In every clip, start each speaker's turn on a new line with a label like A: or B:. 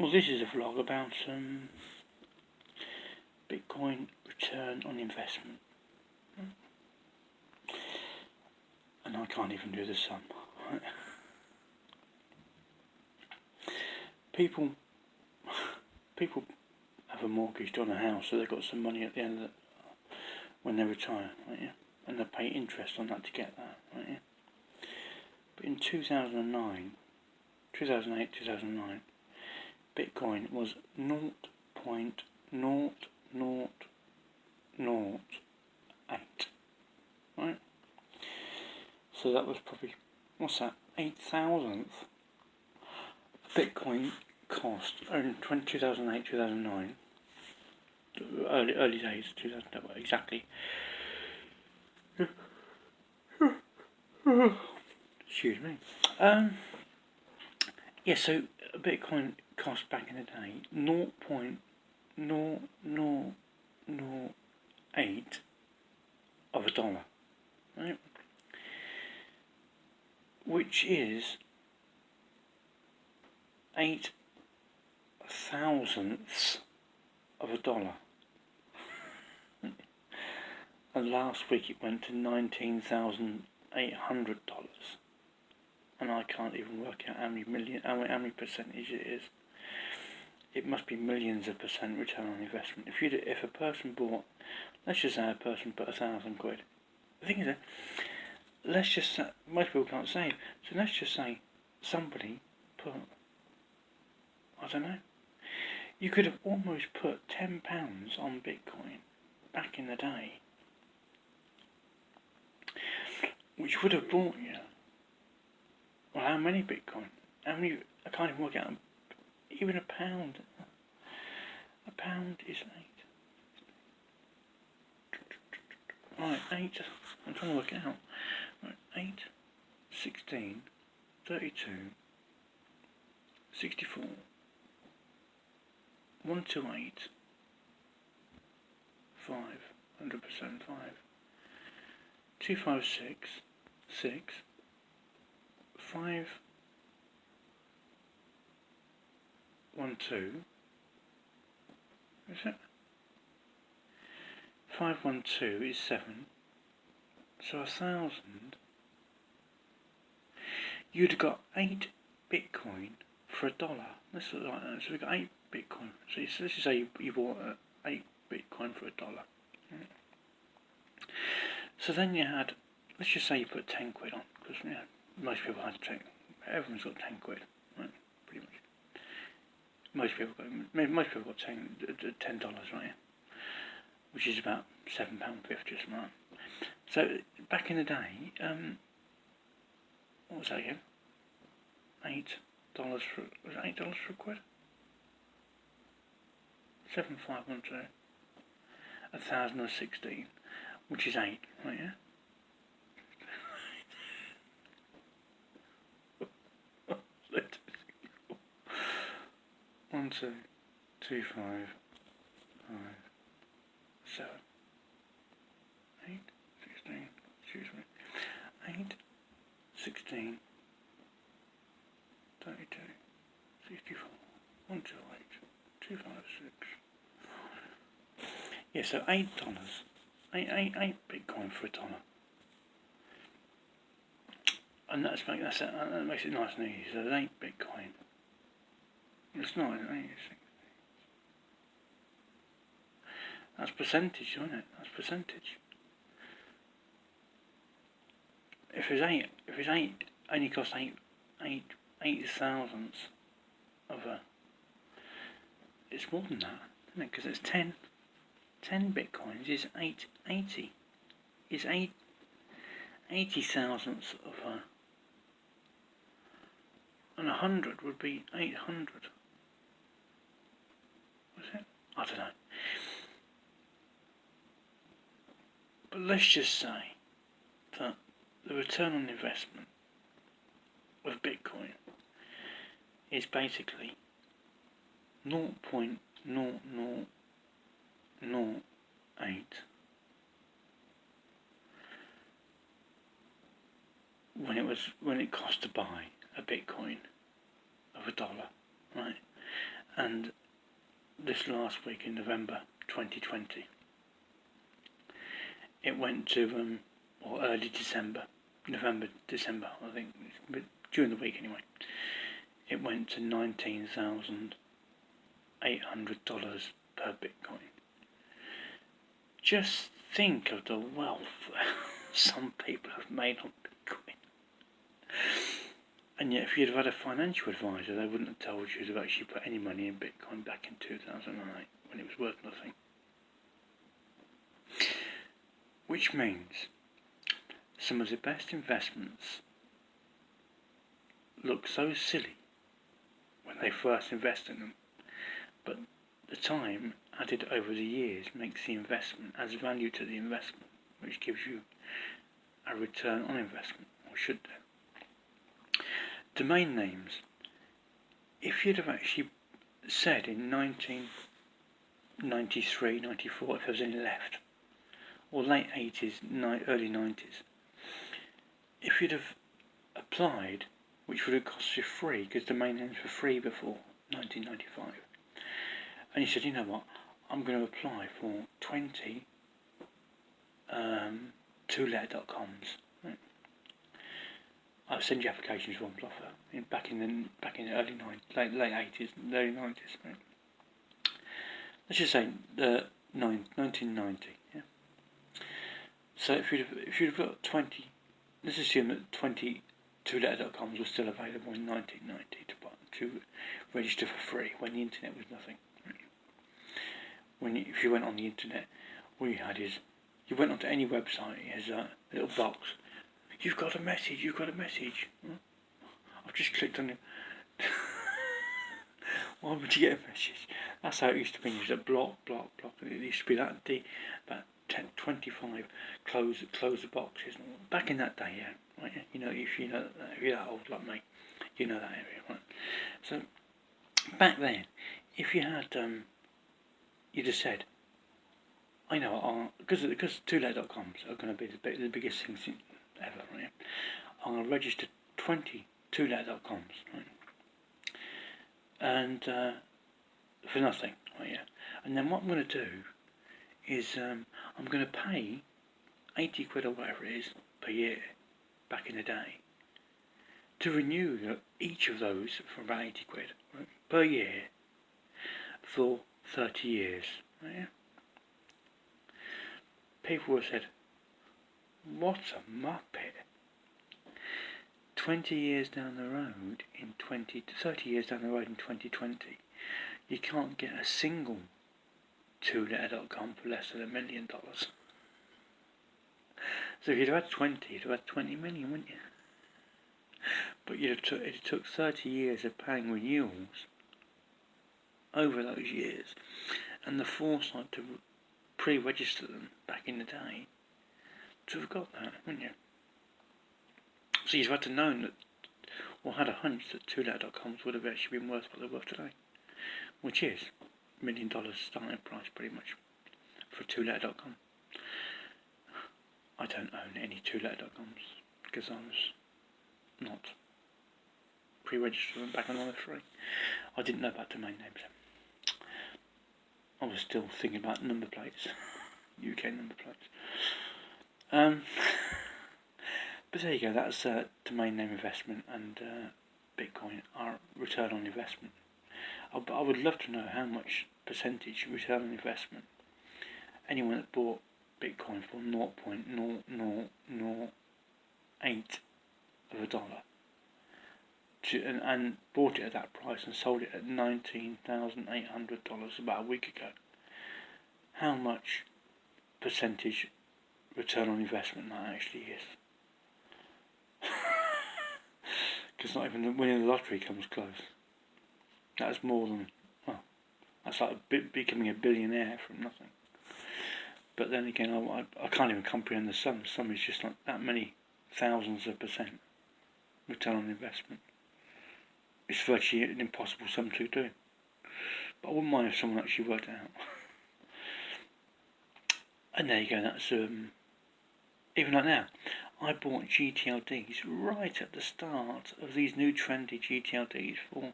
A: Well, this is a vlog about Bitcoin return on investment. And I can't even do the sum. People have a mortgage on a house, so they've got some money at the end of when they retire, right? Yeah? And they pay interest on that to get that, right? Yeah? But in 2008, 2009, Bitcoin was 0.0008, right? So that was probably, what's that, 8,000th Bitcoin cost in 2008, 2009, early days, 2000, exactly. Excuse me. Yeah, so Bitcoin cost back in the day 0.0008 of a dollar, right? Which is 8,000ths of a dollar. And last week it went to $19,800, and I can't even work out how many percentage it is. It must be millions of percent return on investment. If a person bought, let's just say a person put £1,000. The thing is, let's just say, most people can't save, so let's just say somebody put, I don't know, you could have almost put £10 on Bitcoin back in the day, which would have bought you, well, how many Bitcoin? How many? I can't even work out. Even a pound. A pound is 8. Right, 8. I'm trying to work it out. Right, 8, 16, 32, 64, 128, 5, 100%, 5, 256, 6, 5, 1, 2, is it? 5, 1, 2 is 7, so 1,000, you'd have got 8 Bitcoin for $1. Let's look like that. So we got 8 Bitcoin. So let's just say you bought 8 Bitcoin for $1. Right. So then you had, let's just say you put 10 quid on, because most people had to take, everyone's got 10 quid, right? Pretty much. Most people got $10, right? Which is about £7.50 or something. Like. So back in the day, what was that again? $8 for, was it $8 for a quid? 7,512. 1,016, which is 8, right? Yeah. 1, 2, 2, 5, 5, 7, 8, 16, excuse me, 8, 16, 32, 64, 128, 256. Yeah, so $8, 8 Bitcoin for $1. And that makes it nice and easy. So 8 Bitcoin. It's not, isn't it? That's percentage, isn't it? That's percentage. If it's 8, only costs 8 thousandths of a. It's more than that, isn't it? Because it's 10 Bitcoins is 880. Is 80 thousandths of a. And 100 would be 800. Was it? I don't know. But let's just say that the return on investment of Bitcoin is basically 0.0008 when it cost to buy a Bitcoin of $1, right? and this last week in November 2020, it went to, or early December, December, I think, but during the week anyway, it went to $19,800 per Bitcoin. Just think of the wealth some people have made on Bitcoin. And yet, if you'd have had a financial advisor, they wouldn't have told you to actually put any money in Bitcoin back in 2008 when it was worth nothing. Which means some of the best investments look so silly when they first invest in them, but the time added over the years makes the investment adds value to the investment, which gives you a return on investment, or should do. Domain names. If you'd have actually said in 1993, 94, if there was any left, or late 80s, early 90s, if you'd have applied, which would have cost you free, because domain names were free before 1995, and you said, you know what, I'm going to apply for 20 2letter.coms. Right? I'll send you applications for one offer back in the early late 80s, early 90s. Right? Let's just say 1990. Yeah. So if you'd have got 20, let's assume that 20 2letter.coms were still available in 1990 to register for free when the internet was nothing. Right? If you went on the internet, all you had is you went onto any website, it has a little box. You've got a message. I've just clicked on it. Why would you get a message? That's how it used to be. It was a block. And it used to be that about 10, 25 close the boxes. Back in that day, yeah. Right? You know, if you're that old like me, you know that area, right? So back then, if you had, you'd have said, I know, because 2letter.coms are going to be the biggest things ever, right? I'm going to register 20 2letter.coms, right? And for nothing, right? Yeah. And then what I'm going to do is I'm going to pay 80 quid or whatever it is per year back in the day to renew each of those for about 80 quid, right, per year for 30 years, right? Yeah. People have said, what a muppet. 30 years down the road in 2020, you can't get a single 2letter.com for less than $1 million. So if you'd have had 20, you'd have had 20 million, wouldn't you? But it took 30 years of paying renewals over those years, and the foresight to pre-register them back in the day to have got that, wouldn't you? So you've had to know that, or had a hunch that 2letter.coms would have actually been worth what they're worth today, which is $1 million starting price pretty much for 2letter.com. I don't own any 2letter.coms because I was not pre-registered back when I was free. I didn't know about domain names. I was still thinking about number plates, UK number plates. But there you go, that's domain name investment and Bitcoin, our return on investment. I would love to know how much percentage return on Investment anyone that bought Bitcoin for 0.0008 of a dollar and bought it at that price and sold it at $19,800 about a week ago. How much percentage return on investment that actually is? Because not even winning the lottery comes close. That's more than, well, that's like becoming a billionaire from nothing. But then again, I can't even comprehend the sum. The sum is just like that many thousands of percent return on investment. It's virtually an impossible sum to do. But I wouldn't mind if someone actually worked it out. And there you go, that's, even like now, I bought GTLDs right at the start of these new trendy GTLDs for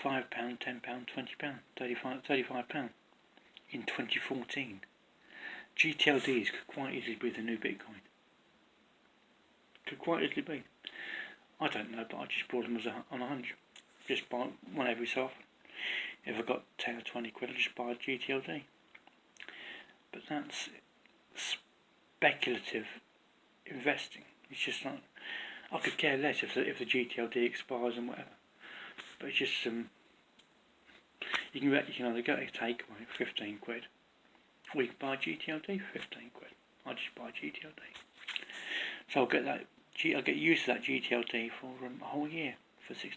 A: £5, £10, £20, £35 in 2014. GTLDs could quite easily be the new Bitcoin. Could quite easily be. I don't know, but I just bought them on a hunch. Just buy one every so often. If I got 10 or 20 quid, I just buy a GTLD. But that's speculative investing. It's just like, I could care less if the GTLD expires and whatever. But it's just you can either go to takeaway 15 quid, or you can buy GTLD for 15 quid. I just buy GTLD. So I'll get used to that GTLD for a whole year for 16.